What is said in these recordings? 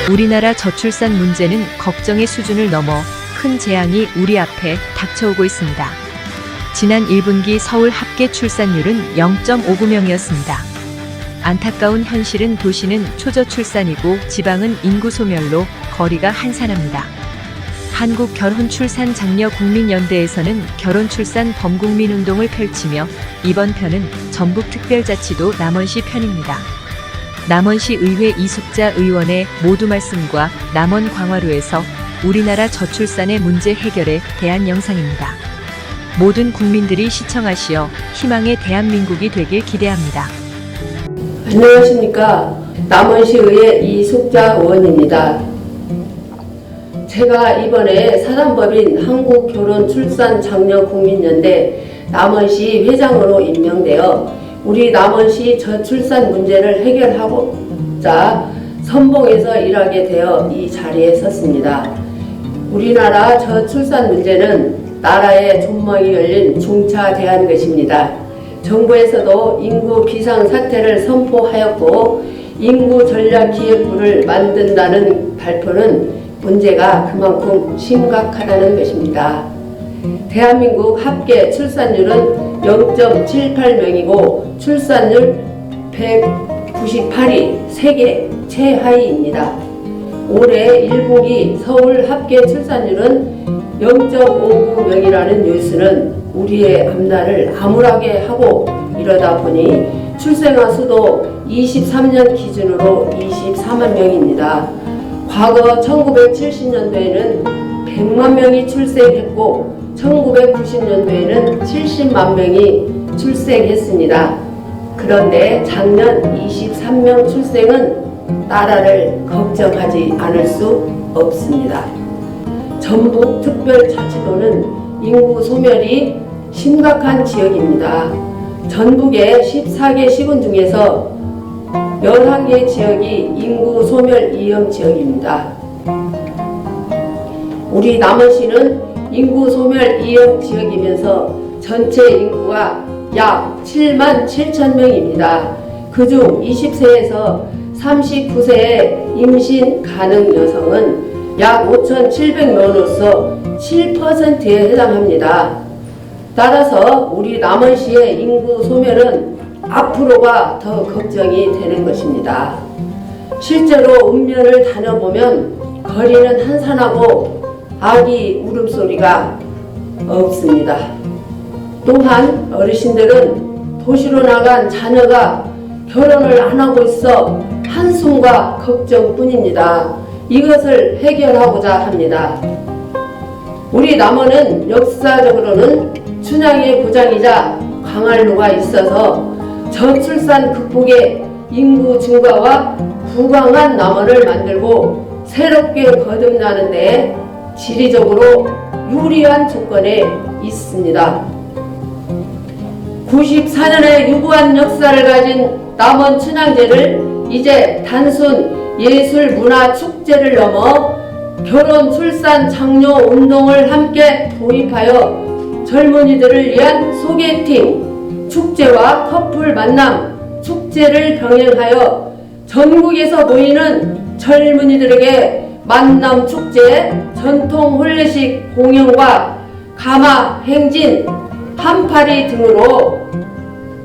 우리나라 저출산 문제는 걱정의 수준을 넘어 큰 재앙이 우리 앞에 닥쳐오고 있습니다. 지난 1분기 서울 합계 출산율은 0.59명이었습니다. 안타까운 현실은 도시는 초저출산이고 지방은 인구 소멸로 거리가 한산합니다. 한국결혼출산장려국민연대에서는 결혼출산 범국민운동을 펼치며 이번 편은 전북특별자치도 남원시 편입니다. 남원시 의회 이숙자 의원의 모두 말씀과 남원 광화루에서 우리나라 저출산의 문제 해결에 대한 영상입니다. 모든 국민들이 시청하시어 희망의 대한민국이 되길 기대합니다. 안녕하십니까. 남원시의회 이숙자 의원입니다. 제가 이번에 사단법인 한국결혼출산장려국민연대 남원시 회장으로 임명되어 우리 남원시 저출산 문제를 해결하고자 선봉에서 일하게 되어 이 자리에 섰습니다. 우리나라 저출산 문제는 나라의 존망이 열린 중차대한 것입니다. 정부에서도 인구 비상사태를 선포하였고 인구전략기획부를 만든다는 발표는 문제가 그만큼 심각하다는 것입니다. 대한민국 합계 출산율은 0.78명이고 출산율 198위 세계 최하위입니다. 올해 1분기 서울 합계 출산율은 0.59명이라는 뉴스는 우리의 앞날을 암울하게 하고 이러다 보니 출생아 수도 23년 기준으로 24만 명입니다. 과거 1970년도에는 100만 명이 출생했고 1990년도에는 70만 명이 출생했습니다. 그런데 작년 23명 출생은 나라를 걱정하지 않을 수 없습니다. 전북특별자치도는 인구 소멸이 심각한 지역입니다. 전북의 14개 시군 중에서 11개 지역이 인구 소멸 위험 지역입니다. 우리 남원시는 인구 소멸 위험 지역이면서 전체 인구가 약 7만 7천 명입니다. 그중 20세에서 39세의 임신 가능 여성은 약 5,700명으로서 7%에 해당합니다. 따라서 우리 남원시의 인구 소멸은 앞으로가 더 걱정이 되는 것입니다. 실제로 읍면을 다녀보면 거리는 한산하고 아기 울음소리가 없습니다. 또한 어르신들은 도시로 나간 자녀가 결혼을 안 하고 있어 한숨과 걱정뿐입니다. 이것을 해결하고자 합니다. 우리 남원은 역사적으로는 춘향의 고장이자 광활루가 있어서 저출산 극복에 인구 증가와 부강한 남원을 만들고 새롭게 거듭나는 데 지리적으로 유리한 조건에 있습니다. 94년의 유구한 역사를 가진 남원 춘향제를 이제 단순 예술 문화 축제를 넘어 결혼, 출산, 장려 운동을 함께 도입하여 젊은이들을 위한 소개팅 축제와 커플 만남 축제를 병행하여 전국에서 모이는 젊은이들에게 만남 축제, 전통 혼례식 공연과 가마, 행진, 한파리 등으로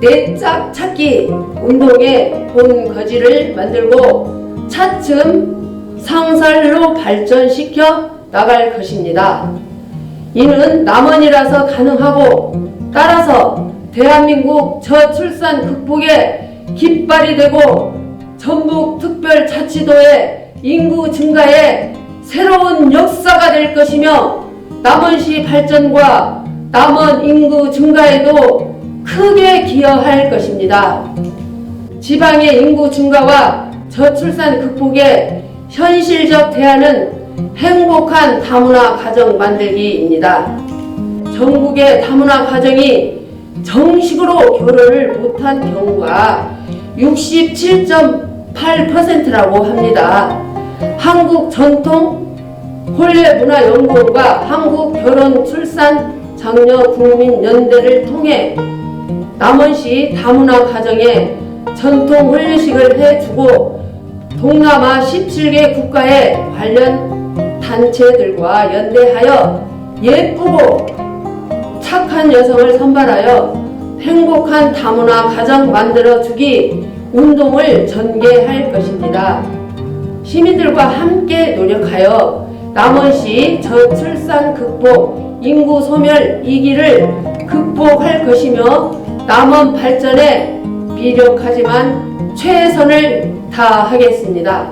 내짝 찾기 운동의 본거지를 만들고 차츰 상설로 발전시켜 나갈 것입니다. 이는 남원이라서 가능하고 따라서 대한민국 저출산 극복에 깃발이 되고 전북특별자치도의 인구 증가에 새로운 역사가 될 것이며 남원시 발전과 남원 인구 증가에도 크게 기여할 것입니다. 지방의 인구 증가와 저출산 극복의 현실적 대안은 행복한 다문화 가정 만들기입니다. 전국의 다문화 가정이 정식으로 결혼을 못한 경우가 67.8%라고 합니다. 한국전통혼례문화연구원과 한국결혼출산장려국민연대를 통해 남원시 다문화 가정에 전통 혼례식을 해주고 동남아 17개 국가의 관련 단체들과 연대하여 예쁘고 착한 여성을 선발하여 행복한 다문화 가정 만들어주기 운동을 전개할 것입니다. 시민들과 함께 노력하여 남원시 저출산 극복, 인구 소멸 위기를 극복할 것이며 남원 발전에 미력하지만 최선을 다하겠습니다.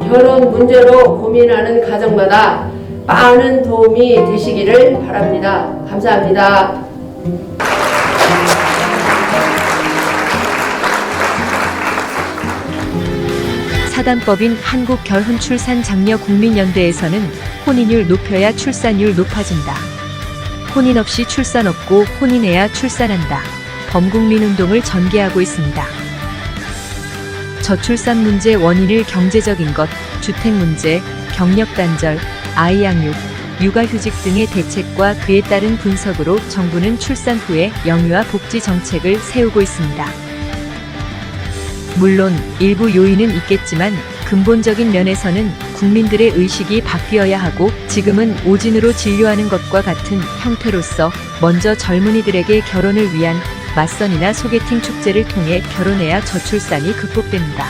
결혼 문제로 고민하는 가정마다 많은 도움이 되시기를 바랍니다. 감사합니다. 사단법인 한국결혼출산장려국민연대에서는 혼인율 높여야 출산율 높아진다. 혼인 없이 출산 없고 혼인해야 출산한다. 범국민운동을 전개하고 있습니다. 저출산 문제 원인을 경제적인 것, 주택 문제, 경력 단절, 아이 양육, 육아휴직 등의 대책과 그에 따른 분석으로 정부는 출산 후에 영유아 복지 정책을 세우고 있습니다. 물론 일부 요인은 있겠지만 근본적인 면에서는 국민들의 의식이 바뀌어야 하고 지금은 오진으로 진료하는 것과 같은 형태로서 먼저 젊은이들에게 결혼을 위한 맞선이나 소개팅 축제를 통해 결혼해야 저출산이 극복됩니다.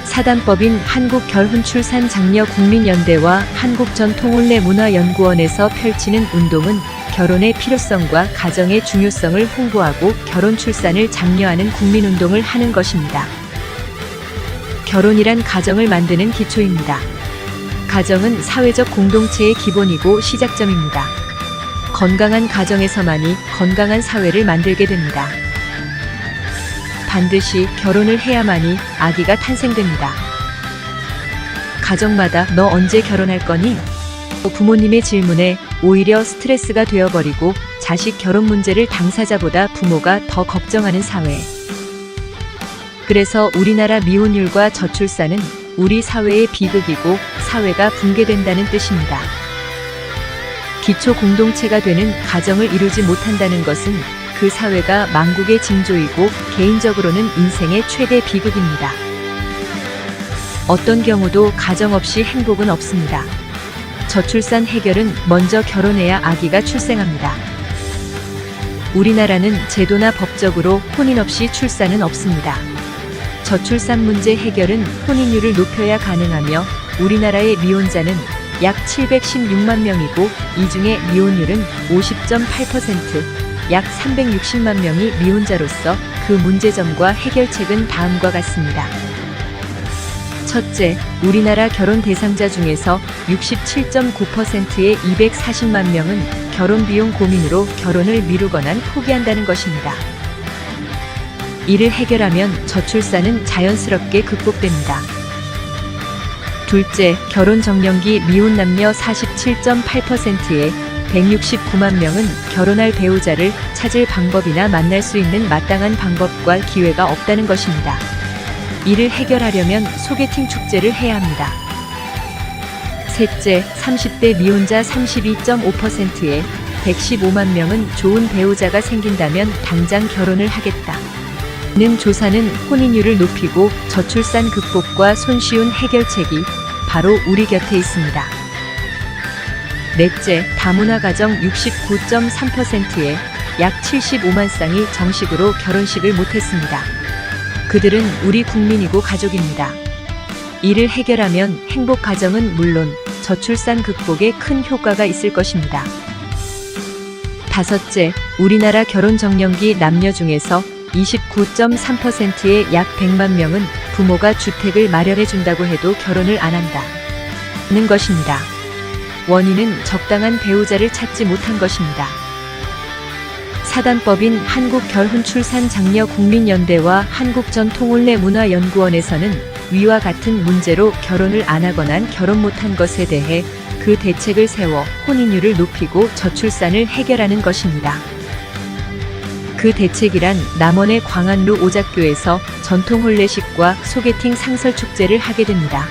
사단법인 한국결혼출산장려국민연대와 한국전통혼례문화연구원에서 펼치는 운동은 결혼의 필요성과 가정의 중요성을 홍보하고 결혼 출산을 장려하는 국민운동을 하는 것입니다. 결혼이란 가정을 만드는 기초입니다. 가정은 사회적 공동체의 기본이고 시작점입니다. 건강한 가정에서만이 건강한 사회를 만들게 됩니다. 반드시 결혼을 해야만이 아기가 탄생됩니다. 가정마다 너 언제 결혼할 거니? 부모님의 질문에 오히려 스트레스가 되어버리고 자식 결혼 문제를 당사자보다 부모가 더 걱정하는 사회. 그래서 우리나라 미혼율과 저출산은 우리 사회의 비극이고 사회가 붕괴된다는 뜻입니다. 기초 공동체가 되는 가정을 이루지 못한다는 것은 그 사회가 망국의 징조이고 개인적으로는 인생의 최대 비극입니다. 어떤 경우도 가정 없이 행복은 없습니다. 저출산 해결은 먼저 결혼해야 아기가 출생합니다. 우리나라는 제도나 법적으로 혼인 없이 출산은 없습니다. 저출산 문제 해결은 혼인율을 높여야 가능하며 우리나라의 미혼자는 약 716만 명이고 이 중에 미혼율은 50.8%, 약 360만 명이 미혼자로서 그 문제점과 해결책은 다음과 같습니다. 첫째, 우리나라 결혼 대상자 중에서 67.9%의 240만 명은 결혼 비용 고민으로 결혼을 미루거나 포기한다는 것입니다. 이를 해결하면 저출산은 자연스럽게 극복됩니다. 둘째, 결혼 정년기 미혼 남녀 47.8%의 169만 명은 결혼할 배우자를 찾을 방법이나 만날 수 있는 마땅한 방법과 기회가 없다는 것입니다. 이를 해결하려면 소개팅 축제를 해야 합니다. 셋째, 30대 미혼자 32.5%의 115만 명은 좋은 배우자가 생긴다면 당장 결혼을 하겠다는 조사는 혼인율을 높이고 저출산 극복과 손쉬운 해결책이 바로 우리 곁에 있습니다. 넷째, 다문화 가정 69.3%의 약 75만 쌍이 정식으로 결혼식을 못했습니다. 그들은 우리 국민이고 가족입니다. 이를 해결하면 행복 가정은 물론 저출산 극복에 큰 효과가 있을 것입니다. 다섯째, 우리나라 결혼 정년기 남녀 중에서 29.3%의 약 100만 명은 부모가 주택을 마련해 준다고 해도 결혼을 안 한다는 것입니다. 원인은 적당한 배우자를 찾지 못한 것입니다. 사단법인 한국결혼출산장려국민연대와 한국전통혼례문화연구원에서는 위와 같은 문제로 결혼을 안 하거나 결혼 못한 것에 대해 그 대책을 세워 혼인율을 높이고 저출산을 해결하는 것입니다. 그 대책이란 남원의 광안루 오작교에서 전통혼례식과 소개팅 상설축제를 하게 됩니다.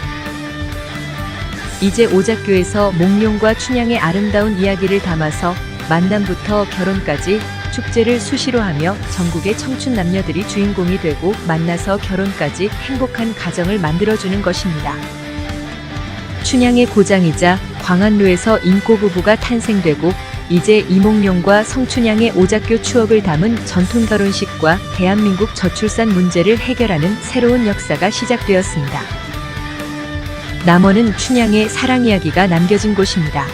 이제 오작교에서 몽룡과 춘향의 아름다운 이야기를 담아서 만남부터 결혼까지 축제를 수시로 하며 전국의 청춘 남녀들이 주인공이 되고 만나서 결혼까지 행복한 가정을 만들어주는 것입니다. 춘향의 고장이자 광안루에서 인꼬 부부가 탄생되고 이제 이몽룡과 성춘향의 오작교 추억을 담은 전통 결혼식과 대한민국 저출산 문제를 해결하는 새로운 역사가 시작되었습니다. 남원은 춘향의 사랑 이야기가 남겨진 곳입니다.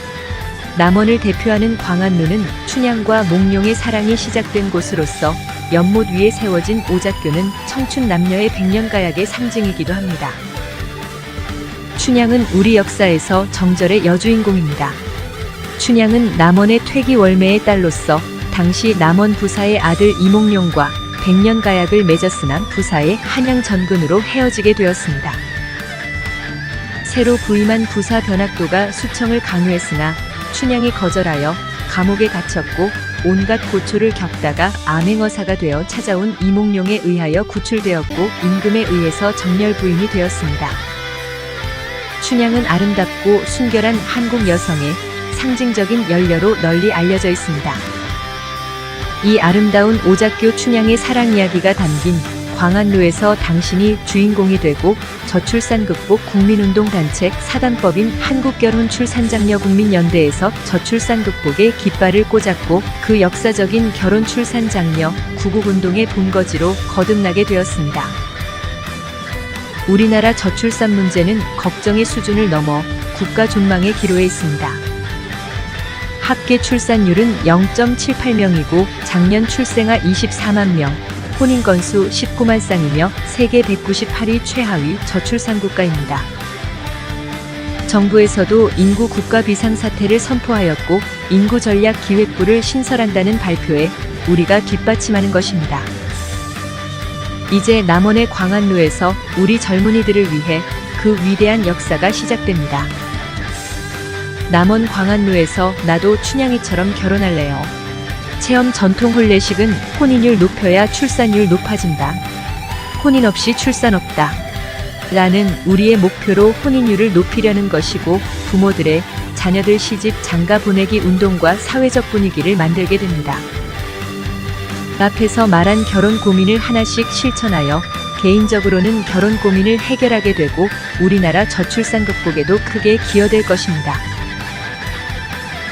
남원을 대표하는 광안루는 춘향과 몽룡의 사랑이 시작된 곳으로서 연못 위에 세워진 오작교는 청춘 남녀의 백년가약의 상징이기도 합니다. 춘향은 우리 역사에서 정절의 여주인공입니다. 춘향은 남원의 퇴기월매의 딸로서 당시 남원 부사의 아들 이몽룡과 백년가약을 맺었으나 부사의 한양 전근으로 헤어지게 되었습니다. 새로 부임한 부사 변학도가 수청을 강요했으나 춘향이 거절하여 감옥에 갇혔고 온갖 고초를 겪다가 암행어사가 되어 찾아온 이몽룡에 의하여 구출되었고 임금에 의해서 정렬 부인이 되었습니다. 춘향은 아름답고 순결한 한국 여성의 상징적인 연려로 널리 알려져 있습니다. 이 아름다운 오작교 춘향의 사랑 이야기가 담긴 광안루에서 당신이 주인공이 되고 저출산 극복 국민운동단체 사단법인 한국결혼출산장려국민연대에서 저출산 극복의 깃발을 꽂았고 그 역사적인 결혼출산장려 구국운동의 본거지로 거듭나게 되었습니다. 우리나라 저출산 문제는 걱정의 수준을 넘어 국가 존망의 기로에 있습니다. 합계 출산율은 0.78명이고 작년 출생아 24만 명, 혼인 건수 19만 쌍이며 세계 198위 최하위 저출산 국가입니다. 정부에서도 인구 국가 비상사태를 선포하였고 인구전략기획부를 신설한다는 발표에 우리가 뒷받침하는 것입니다. 이제 남원의 광안루에서 우리 젊은이들을 위해 그 위대한 역사가 시작됩니다. 남원 광안루에서 나도 춘향이처럼 결혼할래요. 체험 전통 혼례식은 혼인율 높여야 출산율 높아진다. 혼인 없이 출산 없다. 라는 우리의 목표로 혼인율을 높이려는 것이고 부모들의 자녀들 시집 장가 보내기 운동과 사회적 분위기를 만들게 됩니다. 앞에서 말한 결혼 고민을 하나씩 실천하여 개인적으로는 결혼 고민을 해결하게 되고 우리나라 저출산 극복에도 크게 기여될 것입니다.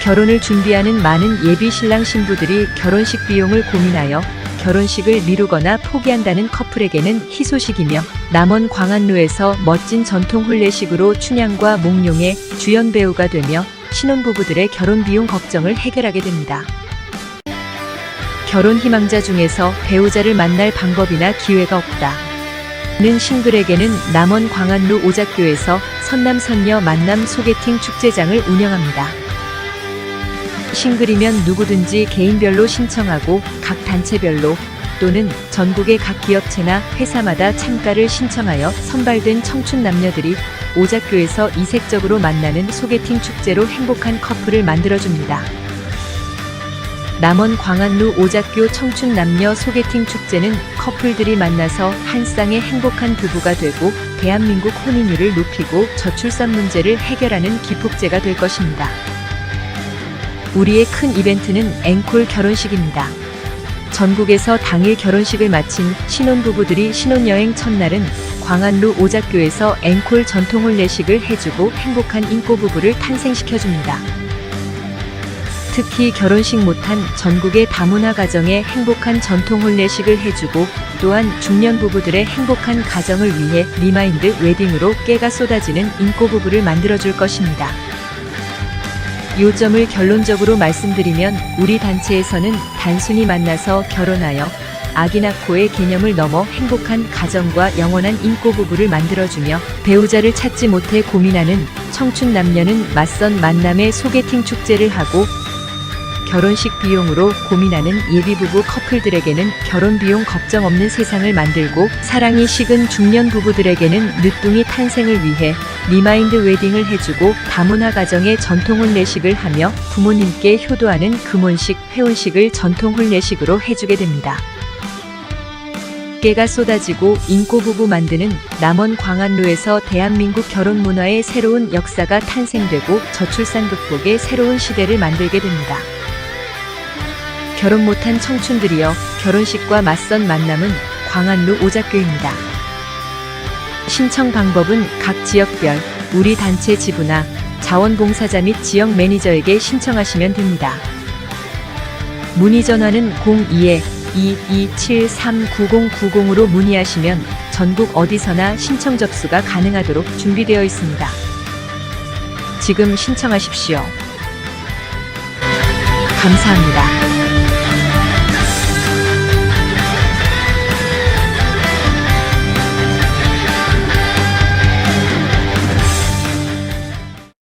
결혼을 준비하는 많은 예비 신랑 신부들이 결혼식 비용을 고민하여 결혼식을 미루거나 포기한다는 커플에게는 희소식이며 남원 광안루에서 멋진 전통 혼례식으로 춘향과 몽룡의 주연 배우가 되며 신혼부부들의 결혼 비용 걱정을 해결하게 됩니다. 결혼 희망자 중에서 배우자를 만날 방법이나 기회가 없다. 는 싱글에게는 남원 광안루 오작교에서 선남선녀 만남 소개팅 축제장을 운영합니다. 싱글이면 누구든지 개인별로 신청하고 각 단체별로 또는 전국의 각 기업체나 회사마다 참가를 신청하여 선발된 청춘 남녀들이 오작교에서 이색적으로 만나는 소개팅 축제로 행복한 커플을 만들어줍니다. 남원 광안루 오작교 청춘 남녀 소개팅 축제는 커플들이 만나서 한 쌍의 행복한 부부가 되고 대한민국 혼인율을 높이고 저출산 문제를 해결하는 기폭제가 될 것입니다. 우리의 큰 이벤트는 앵콜 결혼식입니다. 전국에서 당일 결혼식을 마친 신혼부부들이 신혼여행 첫날은 광안루 오작교에서 앵콜 전통혼례식을 해주고 행복한 인꼬부부를 탄생시켜줍니다. 특히 결혼식 못한 전국의 다문화 가정에 행복한 전통혼례식을 해주고 또한 중년 부부들의 행복한 가정을 위해 리마인드 웨딩으로 깨가 쏟아지는 인꼬부부를 만들어줄 것입니다. 요점을 결론적으로 말씀드리면 우리 단체에서는 단순히 만나서 결혼하여 아기 낳고의 개념을 넘어 행복한 가정과 영원한 인꼬부부를 만들어주며 배우자를 찾지 못해 고민하는 청춘 남녀는 맞선 만남의 소개팅 축제를 하고 결혼식 비용으로 고민하는 예비부부 커플들에게는 결혼 비용 걱정 없는 세상을 만들고 사랑이 식은 중년 부부들에게는 늦둥이 탄생을 위해 리마인드 웨딩을 해주고 다문화 가정의 전통 혼례식을 하며 부모님께 효도하는 금혼식, 회혼식을 전통 혼례식으로 해주게 됩니다. 깨가 쏟아지고 인꼬부부 만드는 남원 광안루에서 대한민국 결혼 문화의 새로운 역사가 탄생되고 저출산 극복의 새로운 시대를 만들게 됩니다. 결혼 못한 청춘들이여 결혼식과 맞선 만남은 광안루 오작교입니다. 신청 방법은 각 지역별 우리 단체 지부나 자원봉사자 및 지역 매니저에게 신청하시면 됩니다. 문의 전화는 02-227-39090으로 문의하시면 전국 어디서나 신청 접수가 가능하도록 준비되어 있습니다. 지금 신청하십시오. 감사합니다.